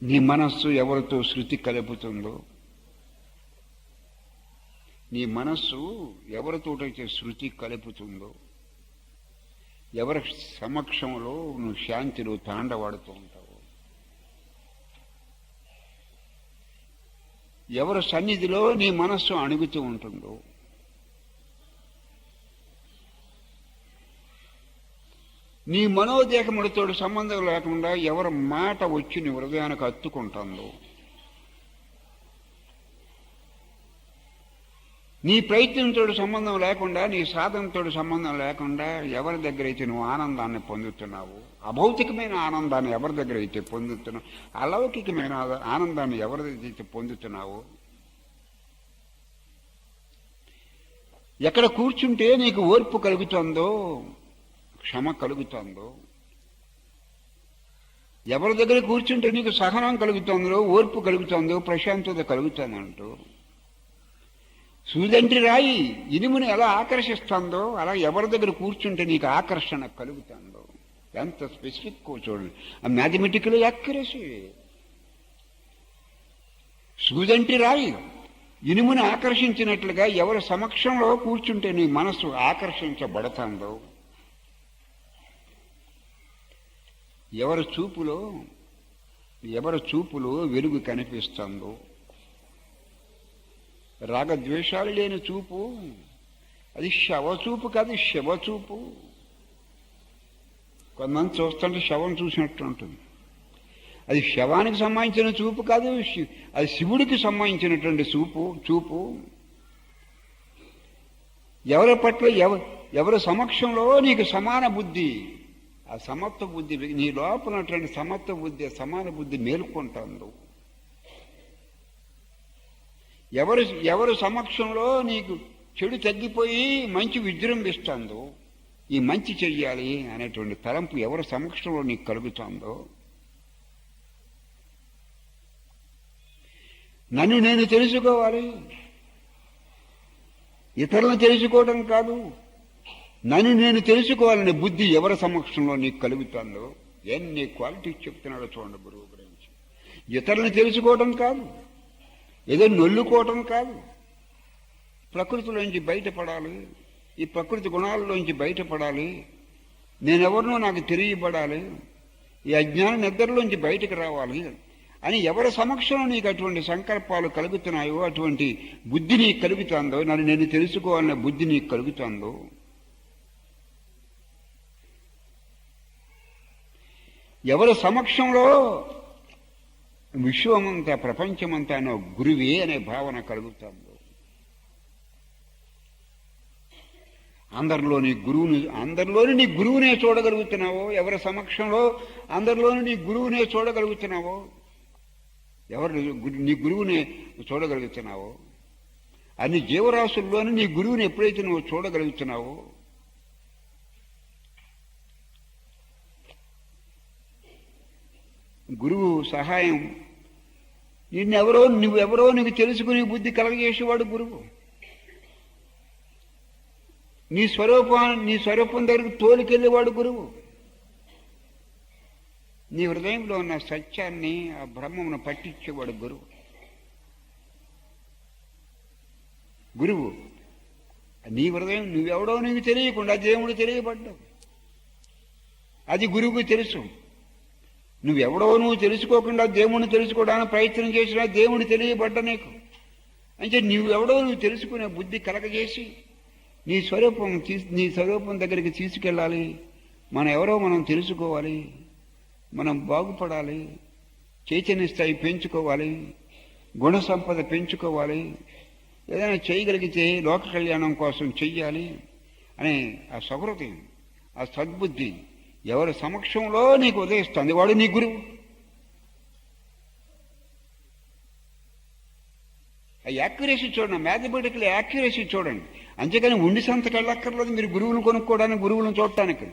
నీ మనస్సు ఎవరితో శృతి కలుపుతుందో, నీ మనస్సు ఎవరితోటైతే శృతి కలుపుతుందో, ఎవరి సమక్షంలో నువ్వు శాంతిలో తాండవాడుతూ ఉంటావు, ఎవరి సన్నిధిలో నీ మనస్సు అణుగుతూ ఉంటుందో, నీ మనోదేహములతో సంబంధం లేకుండా ఎవరి మాట వచ్చి నీ హృదయానికి హత్తుకుంటుందో, నీ ప్రయత్నంతో సంబంధం లేకుండా, నీ సాధనతో సంబంధం లేకుండా ఎవరి దగ్గర అయితే నువ్వు ఆనందాన్ని పొందుతున్నావు, అభౌతికమైన ఆనందాన్ని ఎవరి దగ్గర అయితే పొందుతున్నావు, అలౌకికమైన ఆనందాన్ని ఎవరిదైతే పొందుతున్నావో, ఎక్కడ కూర్చుంటే నీకు ఓర్పు కలుగుతుందో, క్షమ కలుగుతుందో, ఎవరి దగ్గర కూర్చుంటే నీకు సహనం కలుగుతుందో, ఓర్పు కలుగుతుందో, ప్రశాంతత కలుగుతుందంటూ, సూదంటి రాయి ఇనుముని ఎలా ఆకర్షిస్తుందో అలా ఎవరి దగ్గర కూర్చుంటే నీకు ఆకర్షణ కలుగుతుందో. ఎంత స్పెసిఫిక్ చూడండి, ఆ మ్యాథమెటికల్ యాక్యురసీ. సూదంటి రాయి ఇనుముని ఆకర్షించినట్లుగా ఎవరి సమక్షంలో కూర్చుంటే నీ మనసు ఆకర్షించబడుతుందో, ఎవరి చూపులో వెలుగు కనిపిస్తుందో, రాగద్వేషాలు లేని చూపు అది శవచూపు కాదు, శవచూపు. కొంతమంది చూస్తుంటే శవం చూసినట్టు ఉంటుంది. అది శవానికి సంబంధించిన చూపు కాదు, అది శివుడికి సంబంధించినటువంటి చూపు. ఎవరి పట్ల ఎవరి సమక్షంలో నీకు సమాన బుద్ధి, ఆ సమత్వ బుద్ధి, నీ లోపల ఉన్నటువంటి సమత్వ బుద్ధి, సమాన బుద్ధి మేల్కొంటుందో, ఎవరు సమక్షంలో నీకు చెడు తగ్గిపోయి మంచి విజృంభిస్తుందో, ఈ మంచి చెయ్యాలి అనేటువంటి తలంపు ఎవరి సమక్షంలో నీకు కలుగుతుందో, నన్ను నేను తెలుసుకోవాలి, ఇతరులను తెలుసుకోవడం కాదు, నన్ను నేను తెలుసుకోవాలనే బుద్ధి ఎవరి సమక్షంలో నీకు కలుగుతుందో. ఎన్ని క్వాలిటీస్ చెప్తున్నాడో చూడండి గురువు గురించి. ఇతరులను తెలుసుకోవడం కాదు, ఏదో నొల్లుకోవటం కాదు, ప్రకృతిలోంచి బయటపడాలి, ఈ ప్రకృతి గుణాలలోంచి బయటపడాలి, నేనెవరినో నాకు తెలియబడాలి, ఈ అజ్ఞాన నిద్రలోంచి బయటకు రావాలి అని ఎవరి సమక్షంలో నీకు అటువంటి సంకల్పాలు కలుగుతున్నాయో, అటువంటి బుద్ధి నీకు కలుగుతుందో, నన్ను నేను తెలుసుకోవాలనే బుద్ధి నీకు కలుగుతుందో, ఎవరి సమక్షంలో విశ్వమంతా ప్రపంచమంతా గురువే అనే భావన కలుగుతుందో, అందరిలోని నీ గురువునే చూడగలుగుతున్నావో, ఎవరి సమక్షంలో అందరిలోని నీ గురువునే చూడగలుగుతున్నావో, నీ గురువునే చూడగలుగుతున్నావో, అన్ని జీవరాశుల్లోని నీ గురువుని ఎప్పుడైతే నువ్వు చూడగలుగుతున్నావో, గురువు సహాయం నువ్వెవరో నీకు తెలుసుకుని బుద్ధి కలగజేసేవాడు గురువు. నీ స్వరూపం దగ్గరకు తోలికెళ్ళేవాడు గురువు. నీ హృదయంలో ఉన్న సత్యాన్ని, ఆ బ్రహ్మమును పట్టించేవాడు గురువు. నీ హృదయం నువ్వెవడో నీకు తెలియకుండా దేవుడు తెలియబడ్డావు, అది గురువుకు తెలుసు. నువ్వు తెలుసుకోకుండా దేవుణ్ణి తెలుసుకోవడానికి ప్రయత్నం చేసినా దేవుడు తెలియబడ్డ నీకు. అంటే నువ్వు తెలుసుకునే బుద్ధి కలగజేసి నీ స్వరూపం దగ్గరికి తీసుకెళ్ళాలి. మనం తెలుసుకోవాలి, మనం బాగుపడాలి, చైతన్య స్థాయి పెంచుకోవాలి, గుణ సంపద పెంచుకోవాలి, ఏదైనా చేయగలిగితే లోక కళ్యాణం కోసం చెయ్యాలి అనే ఆ సహృదయం, ఆ సద్బుద్ధి ఎవరి సమక్షంలో నీకు ఉదయిస్తుంది, వాడు నీ గురువు. ఆ యాక్యురసీ చూడండి, మ్యాథమెటికల్ యాక్యురసీ చూడండి. అంతేకాని ఉండి సంతకెళ్ళక్కర్లేదు మీరు గురువును కొనుక్కోవడానికి, గురువులను చూడటానికి.